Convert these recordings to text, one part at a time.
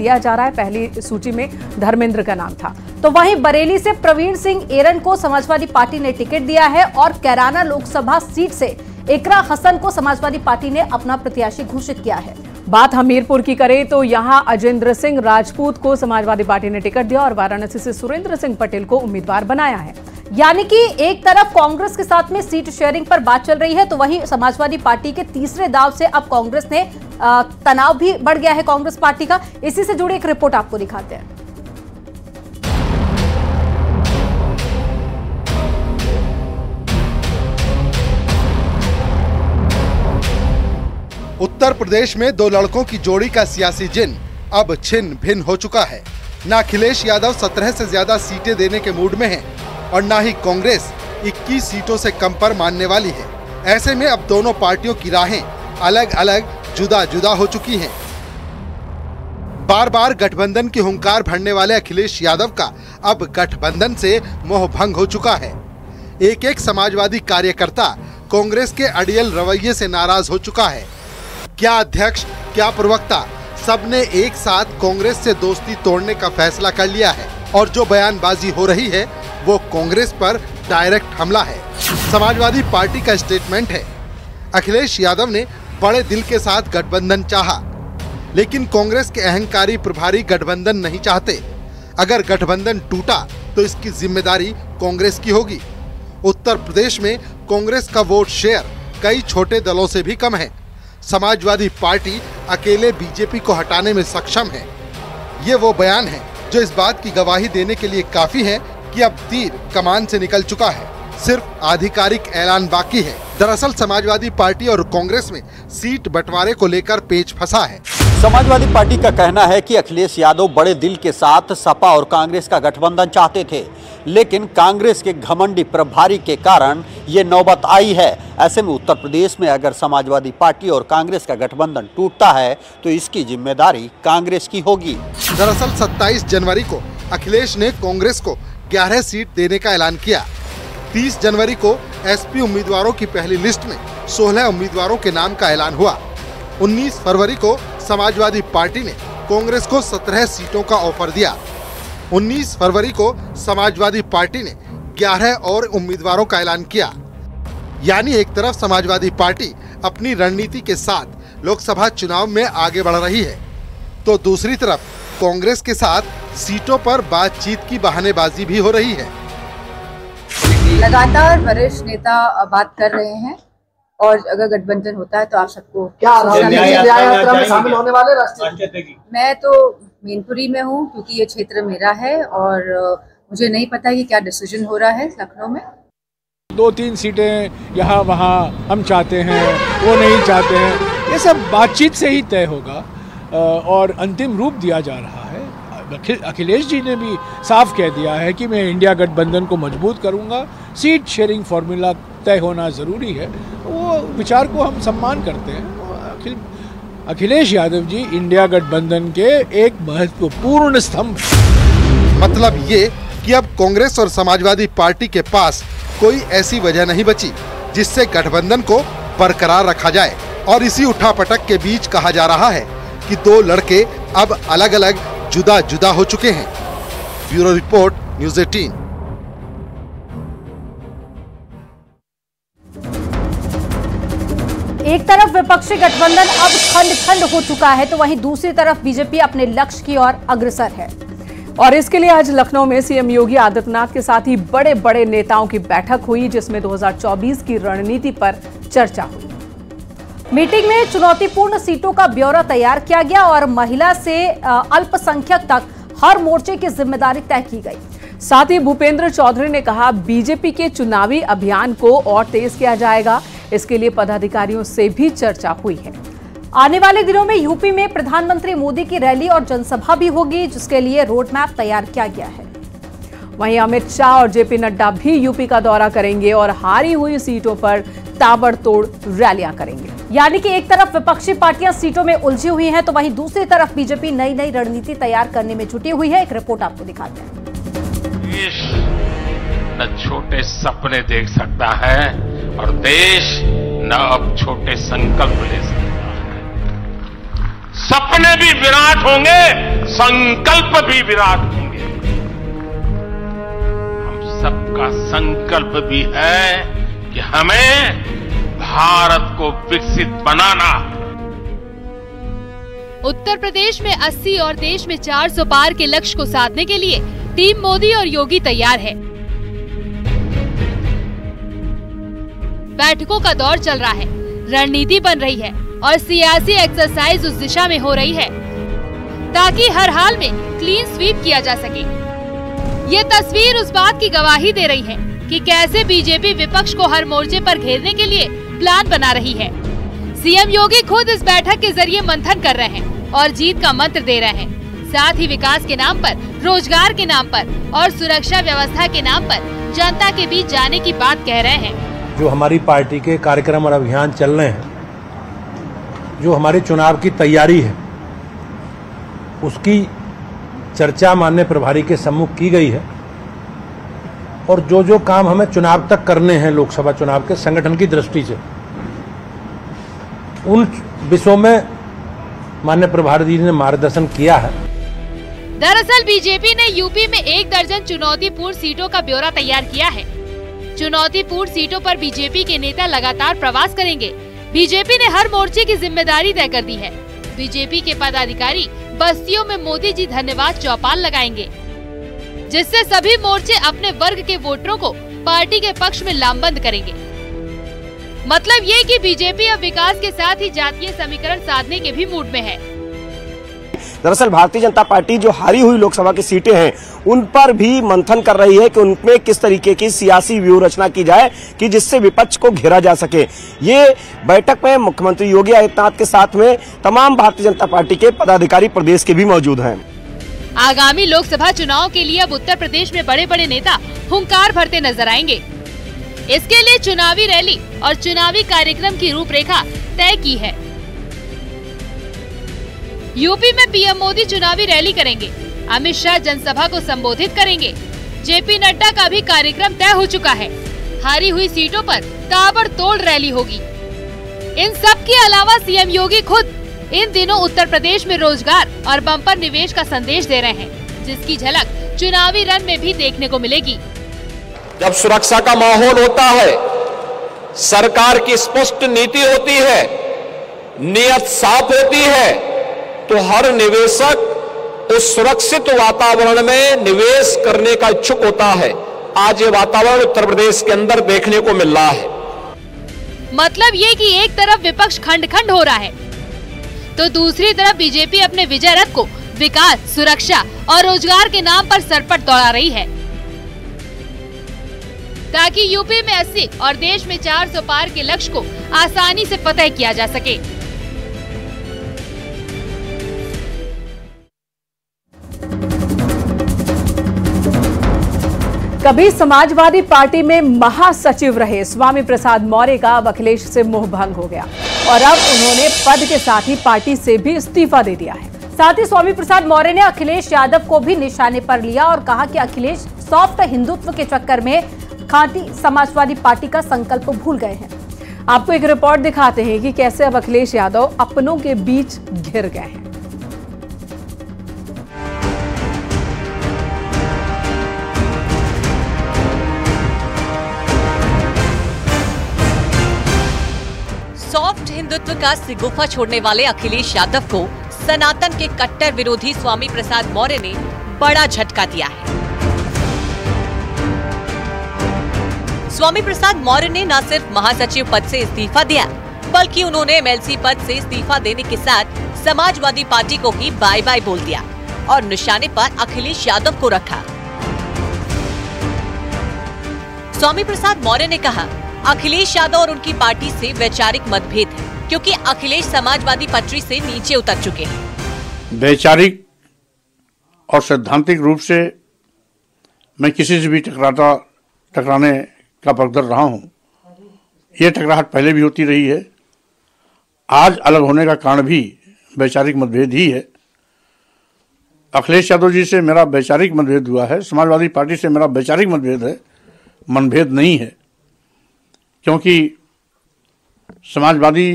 दिया जा रहा है। पहली सूची में धर्मेंद्र का नाम था। तो वहीं बरेली से प्रवीण सिंह एरन को समाजवादी पार्टी ने टिकट दिया है और कैराना लोकसभा सीट से इकरा हसन को समाजवादी पार्टी ने अपना प्रत्याशी घोषित किया है। बात हमीरपुर की करें तो यहां अजेंद्र सिंह राजपूत को समाजवादी पार्टी ने टिकट दिया और वाराणसी से सुरेंद्र सिंह पटेल को उम्मीदवार बनाया है। यानी कि एक तरफ कांग्रेस के साथ में सीट शेयरिंग पर बात चल रही है, तो वहीं समाजवादी पार्टी के तीसरे दाव से अब कांग्रेस ने तनाव भी बढ़ गया है कांग्रेस पार्टी का। इसी से जुड़ी एक रिपोर्ट आपको दिखाते हैं। उत्तर प्रदेश में दो लड़कों की जोड़ी का सियासी जिन अब छिन्न भिन्न हो चुका है। न अखिलेश यादव 17 से ज्यादा सीटें देने के मूड में हैं और न ही कांग्रेस 21 सीटों से कम पर मानने वाली है। ऐसे में अब दोनों पार्टियों की राहें अलग अलग जुदा जुदा हो चुकी हैं। बार बार गठबंधन की हुंकार भरने वाले अखिलेश यादव का अब गठबंधन से मोह भंग हो चुका है। एक एक समाजवादी कार्यकर्ता कांग्रेस के अड़ियल रवैये से नाराज हो चुका है। क्या अध्यक्ष, क्या प्रवक्ता, सबने एक साथ कांग्रेस से दोस्ती तोड़ने का फैसला कर लिया है और जो बयानबाजी हो रही है वो कांग्रेस पर डायरेक्ट हमला है। समाजवादी पार्टी का स्टेटमेंट है, अखिलेश यादव ने बड़े दिल के साथ गठबंधन चाहा, लेकिन कांग्रेस के अहंकारी प्रभारी गठबंधन नहीं चाहते। अगर गठबंधन टूटा तो इसकी जिम्मेदारी कांग्रेस की होगी। उत्तर प्रदेश में कांग्रेस का वोट शेयर कई छोटे दलों से भी कम है। समाजवादी पार्टी अकेले बीजेपी को हटाने में सक्षम है। ये वो बयान है जो इस बात की गवाही देने के लिए काफी है कि अब तीर कमान से निकल चुका है, सिर्फ आधिकारिक ऐलान बाकी है। दरअसल समाजवादी पार्टी और कांग्रेस में सीट बंटवारे को लेकर पेच फंसा है। समाजवादी पार्टी का कहना है कि अखिलेश यादव बड़े दिल के साथ सपा और कांग्रेस का गठबंधन चाहते थे, लेकिन कांग्रेस के घमंडी प्रभारी के कारण ये नौबत आई है। ऐसे में उत्तर प्रदेश में अगर समाजवादी पार्टी और कांग्रेस का गठबंधन टूटता है तो इसकी जिम्मेदारी कांग्रेस की होगी। दरअसल 27 जनवरी को अखिलेश ने कांग्रेस को 11 सीट देने का ऐलान किया। 30 जनवरी को एसपी उम्मीदवारों की पहली लिस्ट में 16 उम्मीदवारों के नाम का ऐलान हुआ। 19 फरवरी को समाजवादी पार्टी ने कांग्रेस को 17 सीटों का ऑफर दिया। 19 फरवरी को समाजवादी पार्टी ने 11 और उम्मीदवारों का ऐलान किया। यानी एक तरफ समाजवादी पार्टी अपनी रणनीति के साथ लोकसभा चुनाव में आगे बढ़ रही है, तो दूसरी तरफ कांग्रेस के साथ सीटों पर बातचीत की बहानेबाजी भी हो रही है। लगातार वरिष्ठ नेता बात कर रहे हैं और अगर गठबंधन होता है तो आप सबको क्या यात्रा में शामिल होने वाले राष्ट्रीय? मैं तो मैनपुरी में हूँ क्योंकि ये क्षेत्र मेरा है और मुझे नहीं पता कि क्या डिसीजन हो रहा है लखनऊ में। 2-3 सीटें यहाँ वहाँ हम चाहते हैं, वो नहीं चाहते हैं, ये सब बातचीत से ही तय होगा और अंतिम रूप दिया जा रहा है। अखिलेश जी ने भी साफ कह दिया है कि मैं इंडिया गठबंधन को मजबूत करूंगा, सीट शेयरिंग फॉर्मूला तय होना ज़रूरी है। वो विचार को हम सम्मान करते हैं। अखिलेश यादव जी इंडिया गठबंधन के एक महत्वपूर्ण स्तंभ। मतलब ये कि अब कांग्रेस और समाजवादी पार्टी के पास कोई ऐसी वजह नहीं बची जिससे गठबंधन को बरकरार रखा जाए। और इसी उठापटक के बीच कहा जा रहा है कि दो लड़के अब अलग अलग जुदा जुदा हो चुके हैं। Bureau report, news 18। एक तरफ विपक्षी गठबंधन अब खंड खंड हो चुका है, तो वहीं दूसरी तरफ बीजेपी अपने लक्ष्य की ओर अग्रसर है। और इसके लिए आज लखनऊ में सीएम योगी आदित्यनाथ के साथ ही बड़े बड़े नेताओं की बैठक हुई, जिसमें 2024 की रणनीति पर चर्चा हुई। मीटिंग में चुनौतीपूर्ण सीटों का ब्यौरा तैयार किया गया और महिला से अल्पसंख्यक तक हर मोर्चे की जिम्मेदारी तय की गई। साथ ही भूपेंद्र चौधरी ने कहा, बीजेपी के चुनावी अभियान को और तेज किया जाएगा। इसके लिए पदाधिकारियों से भी चर्चा हुई है। आने वाले दिनों में यूपी में प्रधानमंत्री मोदी की रैली और जनसभा भी होगी, जिसके लिए रोड मैप तैयार किया गया है। वहीं अमित शाह और जेपी नड्डा भी यूपी का दौरा करेंगे और हारी हुई सीटों पर ताबड़तोड़ रैलियां करेंगे। यानी कि एक तरफ विपक्षी पार्टियां सीटों में उलझी हुई हैं, तो वहीं दूसरी तरफ बीजेपी नई नई रणनीति तैयार करने में जुटी हुई है। एक रिपोर्ट आपको दिखाते हैं। देश न छोटे सपने देख सकता है और देश न अब छोटे संकल्प ले सकता है। सपने भी विराट होंगे, संकल्प भी विराट होंगे। हम सबका संकल्प भी है कि हमें भारत को विकसित बनाना। उत्तर प्रदेश में 80 और देश में 400 पार के लक्ष्य को साधने के लिए टीम मोदी और योगी तैयार है। बैठकों का दौर चल रहा है, रणनीति बन रही है और सियासी एक्सरसाइज उस दिशा में हो रही है ताकि हर हाल में क्लीन स्वीप किया जा सके। ये तस्वीर उस बात की गवाही दे रही है कि कैसे बीजेपी विपक्ष को हर मोर्चे पर घेरने के लिए प्लान बना रही है। सीएम योगी खुद इस बैठक के जरिए मंथन कर रहे हैं और जीत का मंत्र दे रहे हैं। साथ ही विकास के नाम पर, रोजगार के नाम पर और सुरक्षा व्यवस्था के नाम पर जनता के बीच जाने की बात कह रहे हैं। जो हमारी पार्टी के कार्यक्रम और अभियान चल रहे हैं, जो हमारे चुनाव की तैयारी है, उसकी चर्चा माननीय प्रभारी के सम्मुख की गई है और जो जो काम हमें चुनाव तक करने हैं, लोकसभा चुनाव के संगठन की दृष्टि से, उन विषयों में माननीय प्रभारी जी ने मार्गदर्शन किया है। दरअसल बीजेपी ने यूपी में 1 दर्जन चुनौतीपूर्ण सीटों का ब्यौरा तैयार किया है। चुनौतीपूर्ण सीटों पर बीजेपी के नेता लगातार प्रवास करेंगे। बीजेपी ने हर मोर्चे की जिम्मेदारी तय कर दी है। बीजेपी के पदाधिकारी बस्तियों में मोदी जी धन्यवाद चौपाल लगाएंगे, जिससे सभी मोर्चे अपने वर्ग के वोटरों को पार्टी के पक्ष में लामबंद करेंगे। मतलब ये कि बीजेपी अब विकास के साथ ही जातीय समीकरण साधने के भी मूड में है। दरअसल भारतीय जनता पार्टी जो हारी हुई लोकसभा की सीटें हैं, उन पर भी मंथन कर रही है कि उनमें किस तरीके की सियासी व्यूह रचना की जाए कि जिससे विपक्ष को घेरा जा सके। ये बैठक में मुख्यमंत्री योगी आदित्यनाथ के साथ में तमाम भारतीय जनता पार्टी के पदाधिकारी प्रदेश के भी मौजूद हैं। आगामी लोकसभा चुनाव के लिए अब उत्तर प्रदेश में बड़े बड़े नेता हुंकार भरते नजर आएंगे। इसके लिए चुनावी रैली और चुनावी कार्यक्रम की रूपरेखा तय की है। यूपी में पीएम मोदी चुनावी रैली करेंगे। अमित शाह जनसभा को संबोधित करेंगे। जेपी नड्डा का भी कार्यक्रम तय हो चुका है। हारी हुई सीटों पर ताबड़तोड़ रैली होगी। इन सब के अलावा सीएम योगी खुद इन दिनों उत्तर प्रदेश में रोजगार और बम्पर निवेश का संदेश दे रहे हैं, जिसकी झलक चुनावी रण में भी देखने को मिलेगी। जब सुरक्षा का माहौल होता है, सरकार की स्पष्ट नीति होती है, नियत साफ होती है, तो हर निवेशक उस सुरक्षित वातावरण में निवेश करने का इच्छुक होता है। आज ये वातावरण उत्तर प्रदेश के अंदर देखने को मिल रहा है। मतलब ये कि एक तरफ विपक्ष खंड खंड हो रहा है, तो दूसरी तरफ बीजेपी अपने विजय रथ को विकास, सुरक्षा और रोजगार के नाम पर सरपट दौड़ा रही है, ताकि यूपी में 80 और देश में 400 पार के लक्ष्य को आसानी से फतह किया जा सके। कभी समाजवादी पार्टी में महासचिव रहे स्वामी प्रसाद मौर्य का अब अखिलेश से मोह भंग हो गया और अब उन्होंने पद के साथ ही पार्टी से भी इस्तीफा दे दिया है। साथ ही स्वामी प्रसाद मौर्य ने अखिलेश यादव को भी निशाने पर लिया और कहा कि अखिलेश सॉफ्ट हिंदुत्व के चक्कर में खाटी समाजवादी पार्टी का संकल्प भूल गए हैं। आपको एक रिपोर्ट दिखाते हैं कि कैसे अब अखिलेश यादव अपनों के बीच घिर गए हैं। सॉफ्ट हिंदुत्व का सिगुफा छोड़ने वाले अखिलेश यादव को सनातन के कट्टर विरोधी स्वामी प्रसाद मौर्य ने बड़ा झटका दिया है। स्वामी प्रसाद मौर्य ने न सिर्फ महासचिव पद से इस्तीफा दिया, बल्कि उन्होंने एमएलसी पद से इस्तीफा देने के साथ समाजवादी पार्टी को ही बाय बाय बोल दिया और निशाने पर अखिलेश यादव को रखा। स्वामी प्रसाद मौर्य ने कहा, अखिलेश यादव और उनकी पार्टी से वैचारिक मतभेद है, क्योंकि अखिलेश समाजवादी पटरी से नीचे उतर चुके हैं। वैचारिक और सैद्धांतिक रूप से मैं किसी से भी टकराने का बगदर रहा हूं। ये टकराहट पहले भी होती रही है। आज अलग होने का कारण भी वैचारिक मतभेद ही है। अखिलेश यादव जी से मेरा वैचारिक मतभेद हुआ है, समाजवादी पार्टी से मेरा वैचारिक मतभेद है, मनभेद नहीं है। क्योंकि समाजवादी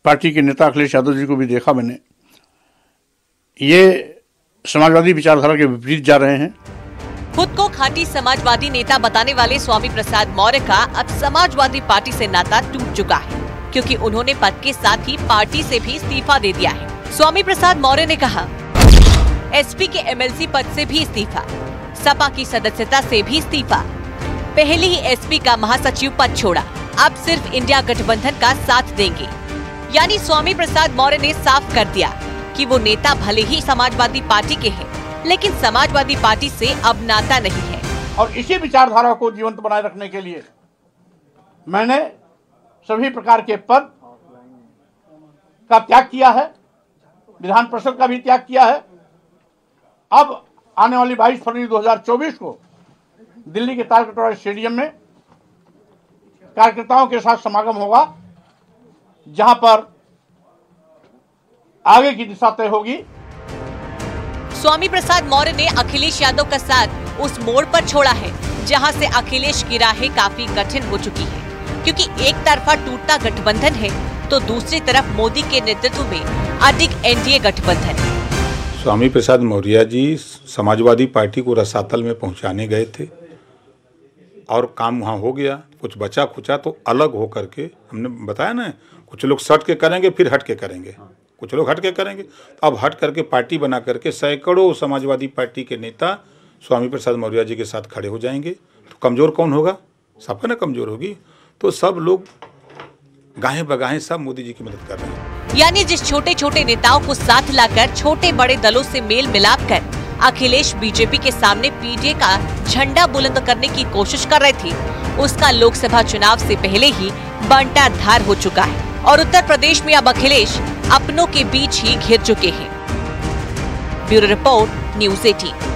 पार्टी के नेता अखिलेश यादव जी को भी देखा मैंने, ये समाजवादी विचारधारा के विपरीत जा रहे हैं। खुद को खाटी समाजवादी नेता बताने वाले स्वामी प्रसाद मौर्य का अब समाजवादी पार्टी से नाता टूट चुका है, क्योंकि उन्होंने पद के साथ ही पार्टी से भी इस्तीफा दे दिया है। स्वामी प्रसाद मौर्य ने कहा, एसपी के एमएलसी पद से भी इस्तीफा, सपा की सदस्यता से भी इस्तीफा, पहले ही एसपी का महासचिव पद छोड़ा, अब सिर्फ इंडिया गठबंधन का साथ देंगे। यानी स्वामी प्रसाद मौर्य ने साफ कर दिया कि वो नेता भले ही समाजवादी पार्टी के हैं, लेकिन समाजवादी पार्टी से अब नाता नहीं है। और इसी विचारधारा को जीवंत बनाए रखने के लिए मैंने सभी प्रकार के पद का त्याग किया है, विधान परिषद का भी त्याग किया है। अब आने वाली 22 फरवरी 2024 को दिल्ली के तालकटोरा स्टेडियम में कार्यकर्ताओं के साथ समागम होगा, जहां पर आगे की दिशा तय होगी। स्वामी प्रसाद मौर्य ने अखिलेश यादव का साथ उस मोड़ पर छोड़ा है जहां से अखिलेश की राहें काफी कठिन हो चुकी है, क्योंकि एक तरफा टूटता गठबंधन है तो दूसरी तरफ मोदी के नेतृत्व में अधिक एनडीए गठबंधन। स्वामी प्रसाद मौर्य जी समाजवादी पार्टी को रसातल में पहुंचाने गए थे और काम वहां हो गया। कुछ बचा खुचा तो अलग हो करके, हमने बताया ना, कुछ लोग सट के करेंगे फिर हट के करेंगे, कुछ लोग हट के करेंगे। तो अब हट करके पार्टी बना करके सैकड़ों समाजवादी पार्टी के नेता स्वामी प्रसाद मौर्य जी के साथ खड़े हो जाएंगे। तो कमज़ोर कौन होगा? सबका ना कमज़ोर होगी। तो सब लोग गाहें बगाहें सब मोदी जी की मदद कर रहे हैं। यानी जिस छोटे छोटे नेताओं को साथ लाकर छोटे बड़े दलों से मेल मिलाप कर अखिलेश बीजेपी के सामने पीडीए का झंडा बुलंद करने की कोशिश कर रहे थे, उसका लोकसभा चुनाव से पहले ही बंटाधार हो चुका है और उत्तर प्रदेश में अब अखिलेश अपनों के बीच ही घिर चुके हैं। Bureau report, news 18।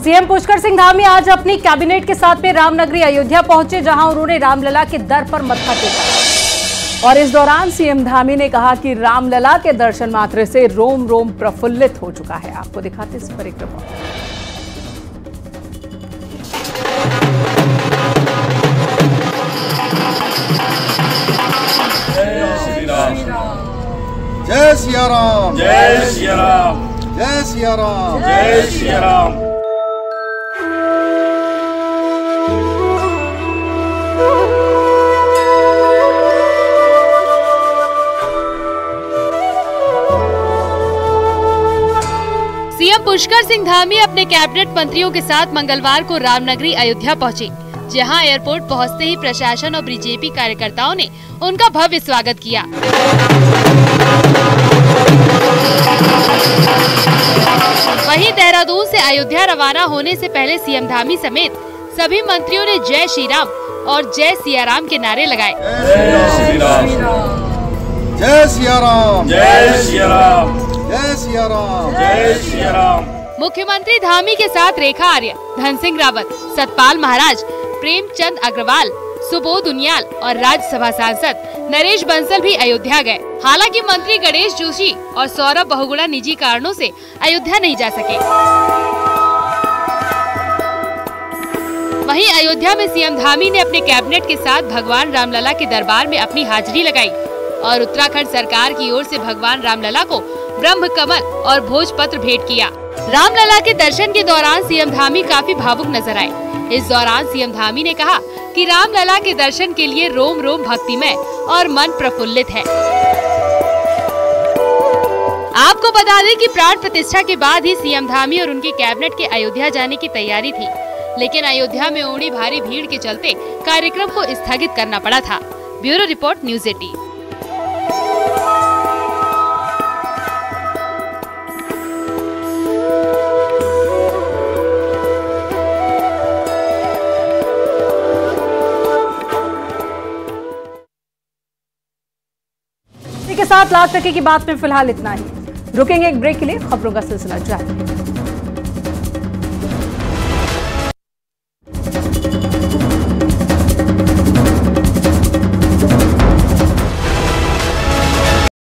CM Pushkar Singh Dhami आज अपनी कैबिनेट के साथ में रामनगरी अयोध्या पहुंचे, जहां उन्होंने रामलला के दर पर मत्था टेका। और इस दौरान सीएम धामी ने कहा कि रामलला के दर्शन मात्र से रोम रोम प्रफुल्लित हो चुका है। आपको दिखाते इस पर एक रिपोर्ट। जय सिया राम, जय सिया राम, जय सिया राम, जय सिया राम। सीएम पुष्कर सिंह धामी अपने कैबिनेट मंत्रियों के साथ मंगलवार को रामनगरी अयोध्या पहुंचे, जहां एयरपोर्ट पहुंचते ही प्रशासन और बीजेपी कार्यकर्ताओं ने उनका भव्य स्वागत किया। वहीं देहरादून से अयोध्या रवाना होने से पहले सीएम धामी समेत सभी मंत्रियों ने जय श्री राम और जय सिया राम के नारे लगाए। जय सिया राम, जय सिया राम, जय सिया राम, जय सिया राम, जय सिया राम। मुख्यमंत्री धामी के साथ रेखा आर्य, धन सिंह रावत, सतपाल महाराज, प्रेमचंद अग्रवाल, सुबोध उनियाल और राज्यसभा सांसद नरेश बंसल भी अयोध्या गए। हालांकि मंत्री गणेश जोशी और सौरभ बहुगुणा निजी कारणों से अयोध्या नहीं जा सके। वहीं अयोध्या में सीएम धामी ने अपने कैबिनेट के साथ भगवान रामलला के दरबार में अपनी हाजिरी लगाई और उत्तराखंड सरकार की ओर से भगवान रामलला को ब्रह्म कमल और भोजपत्र भेंट किया। रामलला के दर्शन के दौरान सीएम धामी काफी भावुक नजर आए। इस दौरान सीएम धामी ने कहा कि रामलला के दर्शन के लिए रोम रोम भक्तिमय और मन प्रफुल्लित है। आपको बता दें कि प्राण प्रतिष्ठा के बाद ही सीएम धामी और उनके कैबिनेट के अयोध्या जाने की तैयारी थी, लेकिन अयोध्या में उमड़ी भारी भीड़ के चलते कार्यक्रम को स्थगित करना पड़ा था। Bureau report, news 18। के साथ लाख टके की बात में फिलहाल इतना ही। रुकेंगे एक ब्रेक के लिए, खबरों का सिलसिला जारी है।